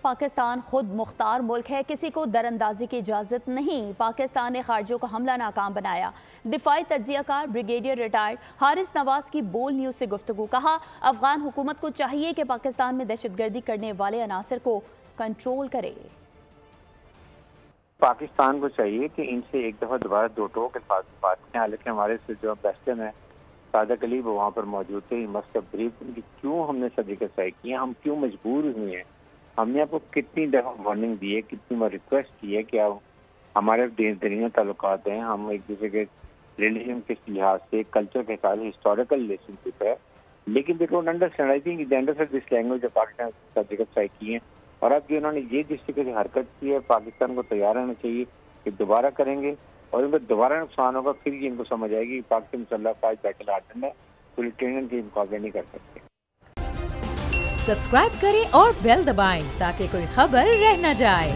پاکستان خود مختار ملک ہے، کسی کو در اندازی کی اجازت نہیں۔ پاکستان نے خارجیوں کو حملہ ناکام بنایا۔ دفاعی تجزیہ کار بریگیڈیئر ریٹائرڈ حارث نواز کی بول نیوز سے گفتگو، کہا افغان حکومت کو چاہیے کہ پاکستان میں دہشت گردی کرنے والے عناصر کو کنٹرول کرے۔ پاکستان کو چاہیے کہ ان سے ایک دفعہ دوبارہ دو ٹوک الفاظ میں بات کریں، حالانکہ ہمارے سے جو بیسٹن ہے صادق علی وہ وہاں پر موجود تھے، مسٹ بریف ان کی کیوں ہم نے صدیقہ سائی کی ہے، ہم کیوں مجبور ہوئے ہیں، ہم نے آپ کو کتنی دفعہ وارننگ دی ہے، کتنی بار ریکویسٹ کی ہے کہ اب ہمارے درمیان تعلقات ہیں، ہم ایک دوسرے کے ریلیجن کے لحاظ سے کلچر کے ساتھ ہسٹوریکل ریلیشن شپ ہے، لیکن they don't understand, I think they understand this language جو پاکستان صدیقہ سائی کی ہیں، اور اب جو انہوں نے یہ جس طریقے سے حرکت کی ہے پاکستان کو تیار رہنا چاہیے کہ دوبارہ کریں گے، اور ان کو دوبارہ نقصان ہوگا، پھر یہ ان کو سمجھ آئے گی پاکستان مسلح افواج بیٹل آرڈر ہے، پوری ٹریننگ کے مقابلے نہیں کر سکتے۔ سبسکرائب کریں اور بیل دبائیں تاکہ کوئی خبر رہ نہ جائے۔